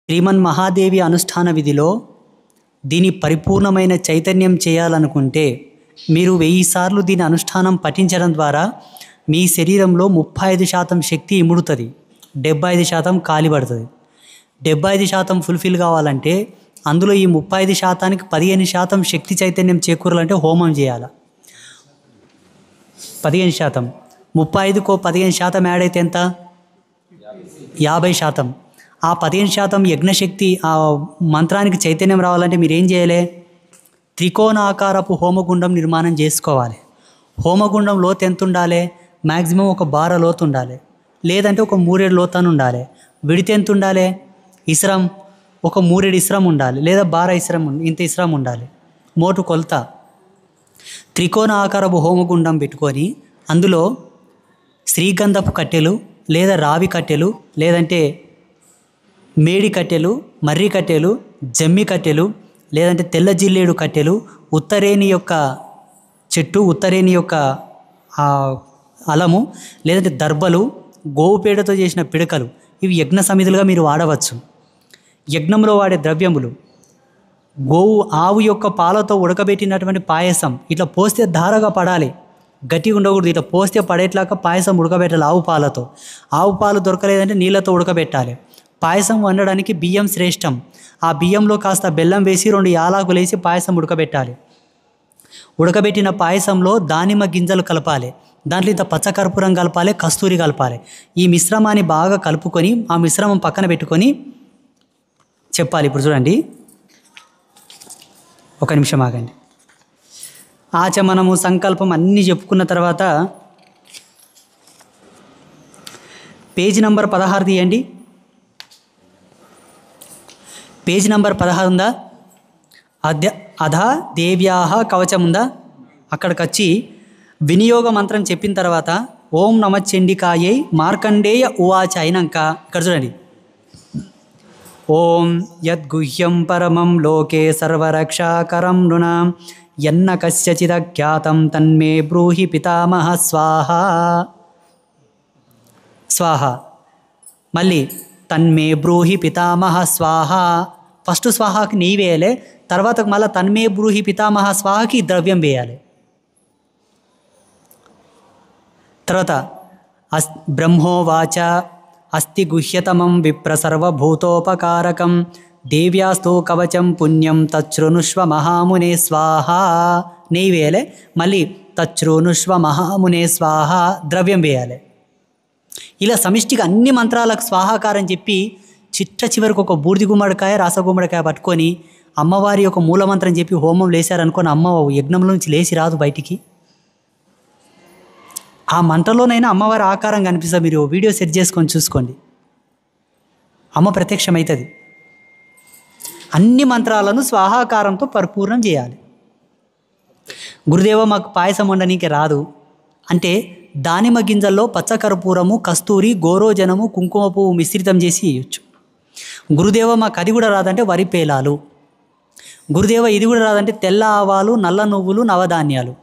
శ్రీమన్ మహాదేవి అనుష్ఠాన విధిలో దీని పరిపూర్ణమైన చైతన్యం చేయాలనుకుంటే మీరు 1000 సార్లు దీని అనుష్ఠానం పఠించడం ద్వారా మీ శరీరంలో 35% శక్తి ఇముడుతుంది, 75% కాలిపడుతుంది. 75% ఫుల్ఫిల్ కావాలంటే అందులో ఈ 35%కి 15% శక్తి చైతన్యం చేకూరాలంటే హోమం చేయాలి. 15%, 35కో 15% యాడ్ అయితే ఎంత? 50%. ఆ 15% యజ్ఞశక్తి ఆ మంత్రానికి చైతన్యం రావాలంటే మీరు ఏం చేయాలి? త్రికోణాకారపు హోమగుండం నిర్మాణం చేసుకోవాలి. హోమగుండం లోతు ఎంత ఉండాలి? మ్యాక్సిమం 1 బార లోతు ఉండాలి, లేదంటే 1 మూరేడు లోతు అని ఉండాలి. విడితే ఎంత ఉండాలి? ఇస్రం 1 మూరేడు ఇస్రం ఉండాలి, లేదా బార ఇస్రం, ఇంత ఇస్రం ఉండాలి. మోటు కొలత. త్రికోణ ఆకారపు హోమగుండం పెట్టుకొని అందులో శ్రీగంధపు కట్టెలు లేదా రావి కట్టెలు, లేదంటే మేడి కట్టెలు, మర్రి కట్టెలు, జమ్మి కట్టెలు, లేదంటే తెల్ల జిల్లేడు కట్టెలు, ఉత్తరేణి యొక్క చెట్టు, ఉత్తరేణి యొక్క అలము, లేదంటే దర్బలు, గోవు పేడతో చేసిన పిడకలు, ఇవి యజ్ఞ సమిధులుగా మీరు వాడవచ్చు. యజ్ఞంలో వాడే ద్రవ్యములు ఆవు యొక్క పాలతో ఉడకబెట్టినటువంటి పాయసం. ఇట్లా పోస్తే ధారగా పడాలి, గట్టిగా ఉండకూడదు. ఇట్లా పోస్తే పడేట్లాగా పాయసం ఉడకబెట్టాలి ఆవు పాలతో. ఆవు పాలు దొరకలేదంటే నీళ్ళతో ఉడకబెట్టాలి. పాయసం వండడానికి బియ్యం శ్రేష్టం. ఆ బియ్యంలో కాస్త బెల్లం వేసి 2 యాలకులు వేసి పాయసం ఉడకబెట్టాలి. ఉడకబెట్టిన పాయసంలో దానిమ్మ గింజలు కలపాలి, దాంట్లో ఇంత పచ్చకర్పూరం కలపాలి, కస్తూరి కలపాలి. ఈ మిశ్రమాన్ని బాగా కలుపుకొని ఆ మిశ్రమం పక్కన పెట్టుకొని చెప్పాలి. ఇప్పుడు చూడండి, 1 నిమిషం ఆగండి. ఆచమనము, సంకల్పం అన్నీ చెప్పుకున్న తర్వాత పేజీ నంబర్ 16 తీయండి. పేజీ నంబర్ 16 ఉందా? అధా దేవ్యాహ కవచం ఉందా? అక్కడికి వచ్చి వినియోగ మంత్రం చెప్పిన తర్వాత ఓం నమ చండికాయై మార్కండేయ ఉవాచ అయినాక ఇక్కడ చూడండి, ఓం యద్గుహ్యం పరమం లోకే సర్వరక్షాకరం నృణాం యన్న కస్యచిదజ్ఞాతం తన్మే బ్రూహి పితామహ స్వాహ. స్వాహ. మళ్ళీ తన్మే బ్రూహి పితామహ స్వాహ. ఫస్ట్ స్వాహాకి నెయ్యి వేయాలి, తర్వాత మళ్ళీ తన్మే బ్రూహి పితామహ స్వాహకి ద్రవ్యం వేయాలి. తర్వాత బ్రహ్మోవాచ అస్తి గుహ్యతమం విప్ర సర్వభూతోపకారకం దేవ్యాస్తు కవచం పుణ్యం తచ్ఛృణుష్వ మహామునే స్వాహ. నెయ్యి వేయాలి, మళ్ళీ తచ్ఛృణుష్వ మహామునే స్వాహ, ద్రవ్యం వేయాలి. ఇలా సమిష్టిగా అన్ని మంత్రాలకు స్వాహాకారం చెప్పి చివరికి ఒక బూడిది గుమ్మడికాయ, రాస గుమ్మడికాయ పట్టుకొని అమ్మవారి యొక్క మూలమంత్రం చెప్పి హోమం లేశారనుకొని అమ్మ యజ్ఞంలో నుంచి లేచి రాదు బయటికి. ఆ మంటలోనైనా అమ్మవారి ఆకారం కనిపిస్తుంది. మీరు వీడియో సెట్ చేసుకొని చూసుకోండి, అమ్మ ప్రత్యక్షమవుతుంది. అన్ని మంత్రాలను స్వాహాకారంతో పరిపూర్ణం చేయాలి. గురుదేవ మాకు పాయసం వండనీకి రాదు అంటే దానిమ్మ గింజల్లో పచ్చకర్పూరము, కస్తూరి, గోరోజనము, కుంకుమ పువ్వు మిశ్రితం చేసి వేయచ్చు. గురుదేవ మాకు అది కూడా రాదంటే వరి పేలాలు. గురుదేవ ఇది కూడా రాదంటే తెల్ల ఆవాలు, నల్ల నువ్వులు, నవధాన్యాలు.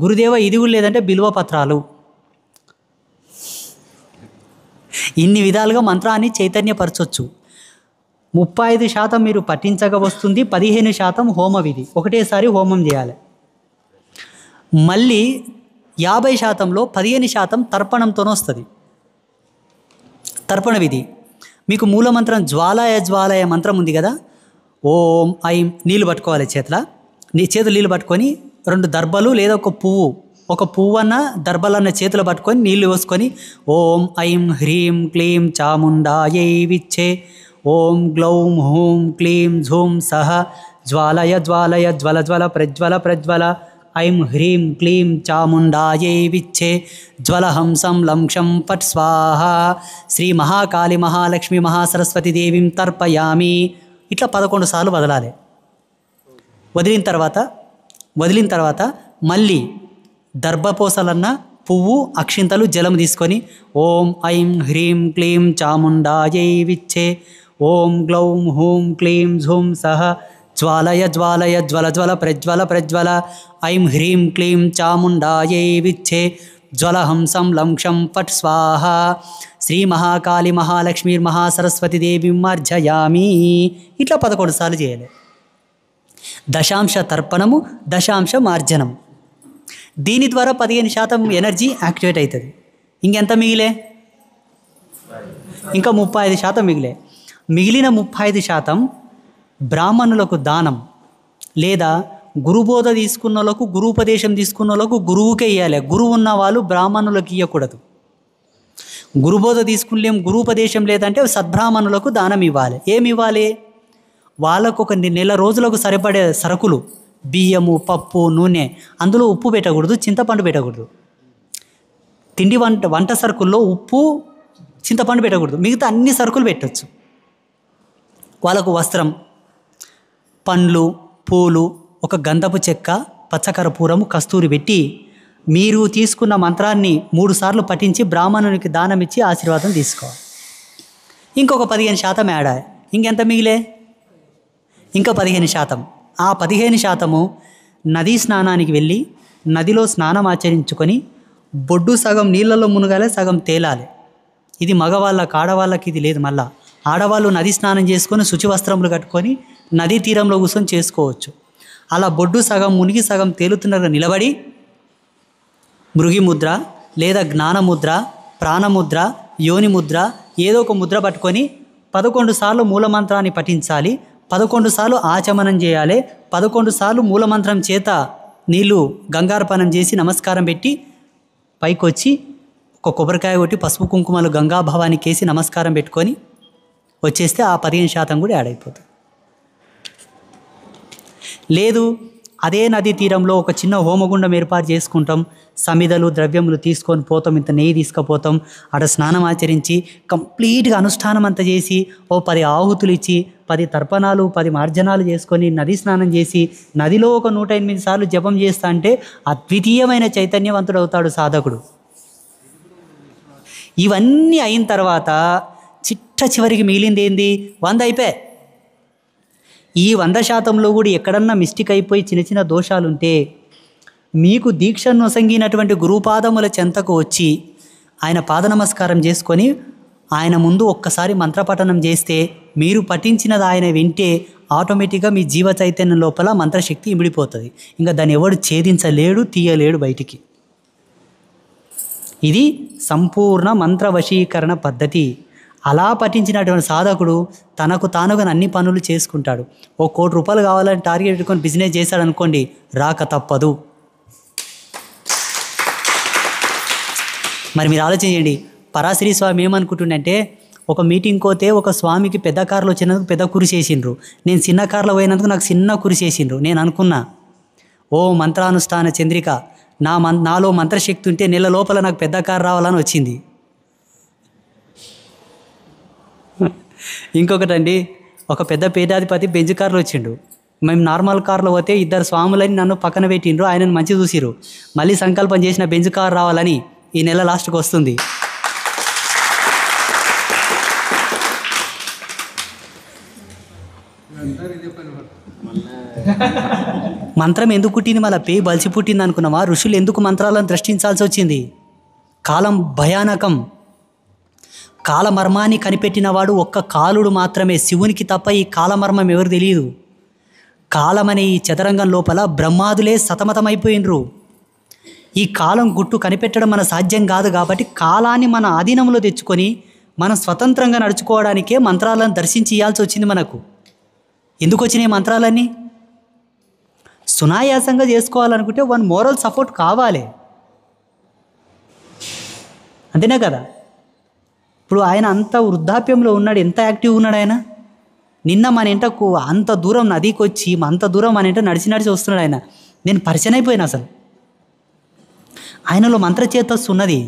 గురుదేవ ఇది కూడా లేదంటే బిల్వ పత్రాలు. ఇన్ని విధాలుగా మంత్రాన్ని చైతన్యపరచవచ్చు. 35% మీరు పఠించగా వస్తుంది, 15% హోమ విధి, ఒకటేసారి హోమం చేయాలి. మళ్ళీ 50%లో 15% తర్పణంతోనే వస్తుంది. తర్పణ విధి మీకు మూలమంత్రం జ్వాలాయ జ్వాలాయ మంత్రం ఉంది కదా, ఓం ఐం, నీళ్ళు పట్టుకోవాలి చేతులు నీళ్ళు పట్టుకొని 2 దర్భలు లేదా ఒక పువ్వు అన్న దర్భలన్న చేతులు పట్టుకొని నీళ్లు పోసుకొని ఓం ఐం హ్రీం క్లీం చాముండాయై విచ్చే ఓం గ్లౌం హూం క్లీం ఝూం సహ జ్వాలయ జ్వాలయ జ్వల జ్వల ప్రజ్వల ప్రజ్వల ఐం హ్రీం క్లీం చాముండాయై విచ్చే జ్వలహంసం లంక్షం పట్ స్వాహ శ్రీ మహాకాళి మహాలక్ష్మి మహాసరస్వతి దేవీం తర్పయామి. ఇట్లా 11 సార్లు వదలాలి. వదిలిన తర్వాత మళ్ళీ దర్భపోసలన్న పువ్వు, అక్షింతలు, జలం తీసుకొని ఓం ఐం హ్రీం క్లీం చాముండాయై విచ్చే ఓం గ్లౌం హూం క్లీం ఝూం సహ జ్వాలయ జ్వాలయ జ్వల జ్వల ప్రజ్వల ప్రజ్వల ఐం హ్రీం క్లీం చాముండాయై విచ్చే జ్వలహంసం లంక్షం పట్ స్వాహ శ్రీ మహాకాళి మహాలక్ష్మి మహాసరస్వతి దేవిమర్జయామి. ఇట్లా 11 సార్లు చేయాలి. దశాంశ తర్పణము, దశాంశ మార్జనం. దీని ద్వారా 15% ఎనర్జీ యాక్టివేట్ అవుతుంది. ఇంకెంత మిగిలే? ఇంకా 35% మిగిలే. మిగిలిన 35% బ్రాహ్మణులకు దానం, లేదా గురుబోధ తీసుకున్న వాళ్ళకు, గురుపదేశం తీసుకున్న వాళ్ళకు గురువుకే ఇవ్వాలి. గురువు ఉన్న వాళ్ళు బ్రాహ్మణులకు ఇవ్వకూడదు. గురుబోధ తీసుకునేం, గురుపదేశం లేదంటే సద్బ్రాహ్మణులకు దానం ఇవ్వాలి. ఏమి ఇవ్వాలి? వాళ్ళకు ఒక నెల రోజులకు సరిపడే సరుకులు, బియ్యము, పప్పు, నూనె, అందులో ఉప్పు పెట్టకూడదు, చింతపండు పెట్టకూడదు. తిండి వంట సరుకుల్లో ఉప్పు, చింతపండు పెట్టకూడదు. మిగతా అన్ని సరుకులు పెట్టవచ్చు. వాళ్ళకు వస్త్రం, పండ్లు, పూలు, ఒక గంధపు చెక్క, పచ్చకర్పూరము, కస్తూరి పెట్టి మీరు తీసుకున్న మంత్రాన్ని 3 సార్లు పఠించి బ్రాహ్మణునికి దానం ఇచ్చి ఆశీర్వాదం తీసుకోవాలి. ఇంకొక 15% యాడ్ అయ్యాయి. ఇంకెంత మిగిలే? ఇంకా 15%. ఆ 15% నదీ స్నానానికి వెళ్ళి నదిలో స్నానం ఆచరించుకొని బొడ్డు సగం నీళ్ళలో మునగాలి, సగం తేలాలి. ఇది మగవాళ్ళకి, ఆడవాళ్ళకి ఇది లేదు. మళ్ళా ఆడవాళ్ళు నది స్నానం చేసుకొని శుచి వస్త్రములు కట్టుకొని నదీ తీరంలో కూర్చొని చేసుకోవచ్చు. అలా బొడ్డు సగం మునిగి సగం తేలుతున్నగా నిలబడి మృగి ముద్ర, లేదా జ్ఞానముద్ర, ప్రాణముద్ర, యోని ముద్ర, ఏదో ఒక ముద్ర పట్టుకొని 11 సార్లు మూలమంత్రాన్ని పఠించాలి. 11 సార్లు ఆచమనం చేయాలి. 11 సార్లు మూలమంత్రం చేత నీళ్ళు గంగార్పణం చేసి నమస్కారం పెట్టి పైకి వచ్చి ఒక కొబ్బరికాయ కొట్టి పసుపు కుంకుమలు గంగా భవానికి వేసి నమస్కారం పెట్టుకొని వచ్చేస్తే ఆ 15% కూడా యాడ్ అయిపోతుంది. లేదు, అదే నదీ తీరంలో ఒక చిన్న హోమగుండం ఏర్పాటు చేసుకుంటాం. సమిదలు, ద్రవ్యములు తీసుకొని పోతాం, ఇంత నెయ్యి తీసుకుపోతాం. ఆడ స్నానం ఆచరించి కంప్లీట్గా అనుష్ఠానం అంతా చేసి ఓ 10 ఆహుతులు ఇచ్చి 10 తర్పణాలు, 10 మార్జనాలు చేసుకొని నదీ స్నానం చేసి నదిలో ఒక 108 సార్లు జపం చేస్తా అంటే అద్వితీయమైన చైతన్యవంతుడు అవుతాడు సాధకుడు. ఇవన్నీ అయిన తర్వాత చివరికి మిగిలింది ఏంది? 100 అయిపోయాయి. ఈ 100%లో కూడా ఎక్కడన్నా మిస్టేక్ అయిపోయి చిన్న చిన్న దోషాలుంటే మీకు దీక్షను నొసంగినటువంటి గురుపాదముల చెంతకు వచ్చి ఆయన పాద నమస్కారం చేసుకొని ఆయన ముందు ఒక్కసారి మంత్రపఠనం చేస్తే మీరు పఠించినది ఆయన వింటే ఆటోమేటిక్గా మీ జీవ చైతన్యం లోపల మంత్రశక్తి ఇమిడిపోతుంది. ఇంకా దాన్ని ఎవడు ఛేదించలేడు, తీయలేడు బయటికి. ఇది సంపూర్ణ మంత్ర వశీకరణ పద్ధతి. అలా పఠించినటువంటి సాధకుడు తనకు తానుగా అన్ని పనులు చేసుకుంటాడు. ఓ 1 కోటి రూపాయలు కావాలని టార్గెట్ పెట్టుకొని బిజినెస్ చేశాడు అనుకోండి, రాక తప్పదు. మరి మీరు ఆలోచించండి, పరాశరి స్వామి ఏమనుకుంటుండంటే ఒక మీటింగ్ పోతే ఒక స్వామికి పెద్ద కార్లో వచ్చినందుకు పెద్ద కురిసి వేసిండ్రు, నేను చిన్న కార్లో పోయినందుకు నాకు చిన్న కురిసి వేసిండ్రు. నేను అనుకున్నా, ఓ మంత్రానుష్ఠాన చంద్రిక, నాలో మంత్రశక్తి ఉంటే నెల లోపల నాకు పెద్ద కారు రావాలని వచ్చింది. ఇంకొకటండి, ఒక పెద్ద పీఠాధిపతి బెంజ్ కార్లో వచ్చిండు. మేము నార్మల్ కార్లో పోతే 2 స్వాములని నన్ను పక్కన పెట్టిండ్రు, ఆయనను మంచి చూసిరు. మళ్ళీ సంకల్పం చేసిన బెంజ్ కారు రావాలని ఈ నెల లాస్ట్కి వస్తుంది. మంత్రం ఎందుకు పుట్టింది? మళ్ళీ పేయి బలిసి పుట్టింది అనుకున్నావా? ఋషులు ఎందుకు మంత్రాలను దృష్టించాల్సి వచ్చింది? కాలం భయానకం. కాలమర్మాన్ని కనిపెట్టినవాడు ఒక్క కాలుడు మాత్రమే, శివునికి తప్ప ఈ కాలమర్మం ఎవరు తెలియదు. కాలమనే ఈ చదరంగం లోపల బ్రహ్మాదులే సతమతమైపోయినరు. ఈ కాలం గుట్టు కనిపెట్టడం మన సాధ్యం కాదు. కాబట్టి కాలాన్ని మన ఆధీనంలో తెచ్చుకొని మనం స్వతంత్రంగా నడుచుకోవడానికే మంత్రాలను దర్శించి ఇవ్వాల్సి వచ్చింది మనకు. ఎందుకు వచ్చినాయి మంత్రాలన్నీ? సునాయాసంగా చేసుకోవాలనుకుంటే వన్ మోరల్ సపోర్ట్ కావాలి, అంతేనే కదా. ఇప్పుడు ఆయన అంత వృద్ధాప్యంలో ఉన్నాడు, ఎంత యాక్టివ్గా ఉన్నాడు ఆయన. నిన్న మన ఇంటకు అంత దూరం నదికి వచ్చి అంత దూరం మన ఇంట నడిచి వస్తున్నాడు ఆయన. నేను పరిచయం అయిపోయినా అసలు. ఆయనలో మంత్రచేతస్సు ఉన్నది.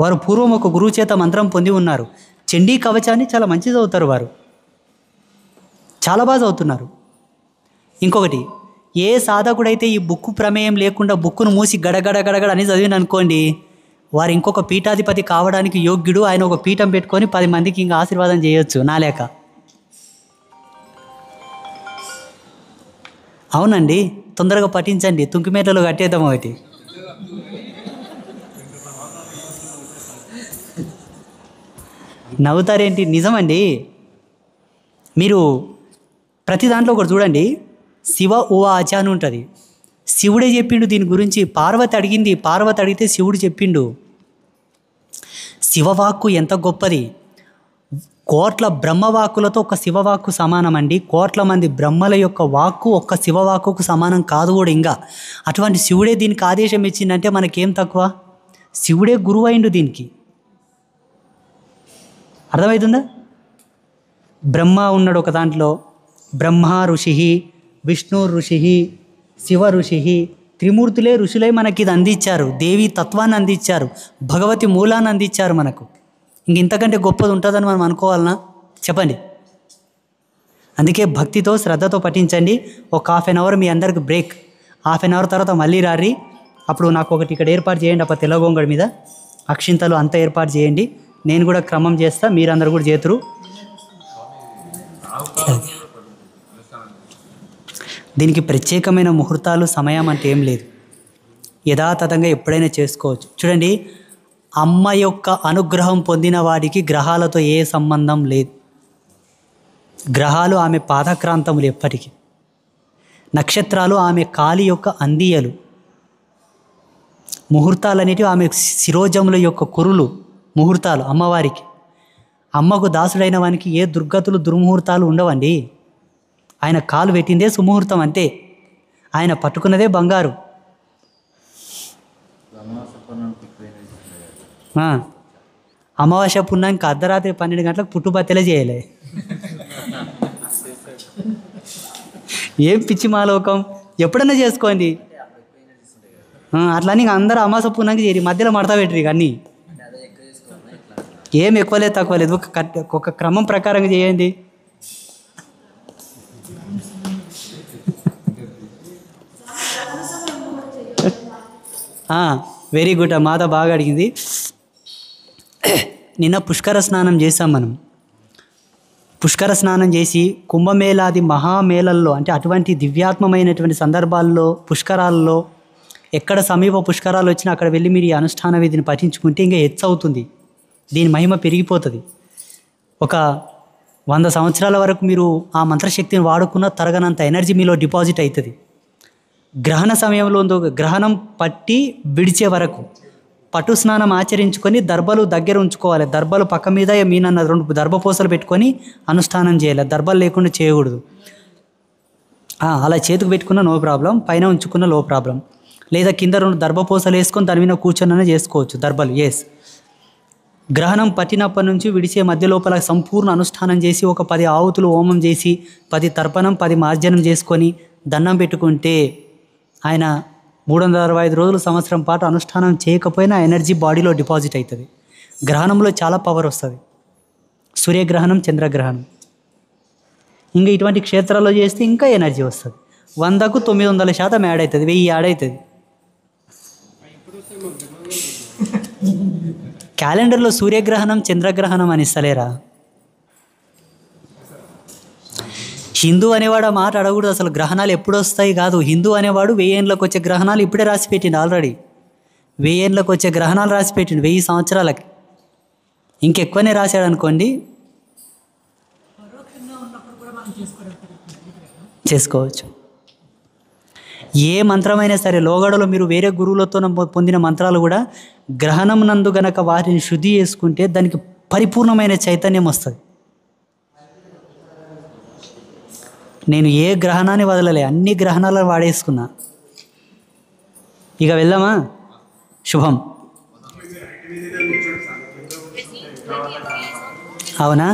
వారు పూర్వం ఒక గురువు చేత మంత్రం పొంది ఉన్నారు. చండీ కవచాన్ని చాలా మంచి చదువుతారు వారు, చాలా బాగా చదువుతున్నారు. ఇంకొకటి, ఏ సాధకుడైతే ఈ బుక్కు ప్రమేయం లేకుండా బుక్కును మూసి గడగడ గడగడ అని చదివిన అనుకోండి, వారు ఇంకొక పీఠాధిపతి కావడానికి యోగ్యుడు. ఆయన ఒక పీఠం పెట్టుకొని 10 మందికి ఇంకా ఆశీర్వాదం చేయొచ్చు నా లేక. అవునండి, తొందరగా పఠించండి, తుంకిమేటలో కట్టేద్దాం ఒకటి. నవ్వుతారేంటి? నిజమండి. మీరు ప్రతి దాంట్లో ఒకటి చూడండి, శివ ఉవాచ అని ఉంటుంది. శివుడే చెప్పిండు దీని గురించి. పార్వతి అడిగింది, పార్వతి అడిగితే శివుడు చెప్పిండు. శివవాక్కు ఎంత గొప్పది! కోట్ల బ్రహ్మవాక్కులతో ఒక శివవాక్కు సమానం అండి. కోట్ల మంది బ్రహ్మల యొక్క వాక్కు ఒక్క శివవాక్కుకు సమానం కాదు కూడా. ఇంకా అటువంటి శివుడే దీనికి ఆదేశం ఇచ్చిందంటే మనకేం తక్కువ? శివుడే గురువు అయిండు దీనికి. అర్థమవుతుందా? బ్రహ్మ ఉన్నాడు ఒక దాంట్లో, బ్రహ్మ ఋషి, విష్ణు ఋషి, శివ ఋషి, త్రిమూర్తులే ఋషులై మనకి ఇది అందించారు. దేవి తత్వాన్ని అందించారు, భగవతి మూలాన్ని అందించారు మనకు. ఇంతకంటే గొప్పది ఉంటుందని మనం అనుకోవాలనా? చెప్పండి. అందుకే భక్తితో శ్రద్ధతో పఠించండి. ఒక ½ అన్ అవర్ మీ అందరికి బ్రేక్. ½ అన్ అవర్ తర్వాత మళ్ళీ రారి. అప్పుడు నాకు ఒకటి ఇక్కడ ఏర్పాటు చేయండి, అప్పుడు తెల్లగొంగడి మీద అక్షింతలు అంతా ఏర్పాటు చేయండి. నేను కూడా క్రమం చేస్తా, మీరందరూ కూడా చేతురు. దీనికి ప్రత్యేకమైన ముహూర్తాలు సమయం అంటే ఏం లేదు, యథాతథంగా ఎప్పుడైనా చేసుకోవచ్చు. చూడండి, అమ్మ యొక్క అనుగ్రహం పొందిన వాడికి గ్రహాలతో ఏ సంబంధం లేదు. గ్రహాలు ఆమె పాదక్రాంతములు ఎప్పటికీ, నక్షత్రాలు ఆమె కాలి యొక్క అందియలు, ముహూర్తాలు అనేటివి ఆమె శిరోజముల యొక్క కురులు, ముహూర్తాలు అమ్మవారికి. అమ్మకు దాసుడైన వానికి ఏ దుర్గతులు దుర్ముహూర్తాలు ఉండవండి. ఆయన కాలు పెట్టిందే సుముహూర్తం అంతే, ఆయన పట్టుకున్నదే బంగారు. అమావాస్య పున్నానికి అర్ధరాత్రి 12 గంటలకు పుట్టుబత్తెలే చేయలే. ఏం పిచ్చి మాలోకం! ఎప్పుడన్నా చేసుకోండి. అట్లని అందరూ అమావాస్య పున్నానికి చేరి మధ్యలో మడతా పెట్టరు. ఇక అన్నీ ఏం ఎక్కువ లేదు తక్కువ లేదు, ఒక క్రమం ప్రకారంగా చేయండి. Very good. మాత బాగా అడిగింది. నిన్న పుష్కర స్నానం చేసాం మనం. పుష్కర స్నానం చేసి కుంభమేళాది మహామేళల్లో, అంటే అటువంటి దివ్యాత్మమైనటువంటి సందర్భాల్లో, పుష్కరాల్లో ఎక్కడ సమీప పుష్కరాలు వచ్చినా అక్కడ వెళ్ళి మీరు ఈ అనుష్ఠాన విధిని పఠించుకుంటే ఇంకా హెచ్చు అవుతుంది, దీని మహిమ పెరిగిపోతుంది. ఒక 100 సంవత్సరాల వరకు మీరు ఆ మంత్రశక్తిని వాడుకున్న తరగనంత ఎనర్జీ మీలో డిపాజిట్ అవుతుంది. గ్రహణ సమయంలో గ్రహణం పట్టి విడిచే వరకు పట్టు స్నానం ఆచరించుకొని దర్భలు దగ్గర ఉంచుకోవాలి. దర్భలు పక్క మీద మీనన్న 2 దర్భపూసలు పెట్టుకొని అనుష్ఠానం చేయాలి. దర్భలు లేకుండా చేయకూడదు. అలా చేతికి పెట్టుకున్న నో ప్రాబ్లం, పైన ఉంచుకున్న లో ప్రాబ్లం. లేదా కింద 2 దర్భపూసలు వేసుకొని దాని మీద కూర్చొని చేసుకోవచ్చు దర్భలు. ఎస్. గ్రహణం పట్టినప్పటి నుంచి విడిచే మధ్య లోపల సంపూర్ణ అనుష్ఠానం చేసి ఒక 10 ఆవుతులు హోమం చేసి 10 తర్పణం 10 మార్జనం చేసుకొని దండం పెట్టుకుంటే ఆయన 365 రోజులు సంవత్సరం పాటు అనుష్ఠానం చేయకపోయినా ఎనర్జీ బాడీలో డిపాజిట్ అవుతుంది. గ్రహణంలో చాలా పవర్ వస్తుంది. సూర్యగ్రహణం, చంద్రగ్రహణం. ఇంకా ఇటువంటి క్షేత్రాల్లో చేస్తే ఇంకా ఎనర్జీ వస్తుంది. 100కు 900% యాడ్ అవుతుంది, 1000 యాడ్ అవుతుంది. క్యాలెండర్లో సూర్యగ్రహణం, చంద్రగ్రహణం అని ఇస్తలేరా? హిందూ అనేవాడు ఆ మాట అడగకూడదు అసలు. గ్రహణాలు ఎప్పుడు వస్తాయి కాదు. హిందూ అనేవాడు 1000 ఏళ్ళకి వచ్చే గ్రహణాలు ఇప్పుడే రాసిపెట్టిండు. ఆల్రెడీ 1000 ఏళ్ళకి వచ్చే గ్రహణాలు రాసిపెట్టిండు. 1000 సంవత్సరాలకి ఇంకెక్కువనే రాశాడు అనుకోండి. చేసుకోవచ్చు. ఏ మంత్రమైనా సరే, లోగడలో మీరు వేరే గురువులతో పొందిన మంత్రాలు కూడా గ్రహణం నందు గనక వాటిని శుద్ధి చేసుకుంటే దానికి పరిపూర్ణమైన చైతన్యం వస్తుంది. నేను ఏ గ్రహణాన్ని వదలలే, అన్ని గ్రహణాలను వాడేసుకున్నా. ఇక వెళ్దామా? శుభం. అవునా?